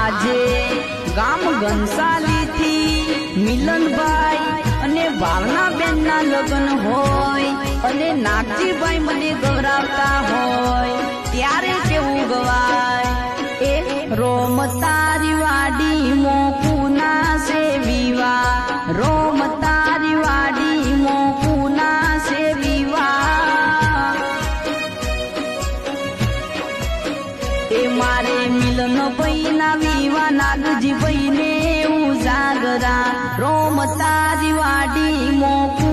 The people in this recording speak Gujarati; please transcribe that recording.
આજે ગામ ઘનસાલી થી મિલનભાઈ અને ભાવનાબેન ના લગ્ન હોય અને નાગજીભાઈ મને ગૌરાવતા હોય ત્યારે કેવું ગવાય એ રોમ તારી વાડી મોકુના સે વિવા રોમ તારી વાડી મોકુના સે વિવા એ મારે મિલન ભાઈ ના વિવા નાગજીભાઈ ને ઉજાગરા રોમ તારી વાડી મોકુ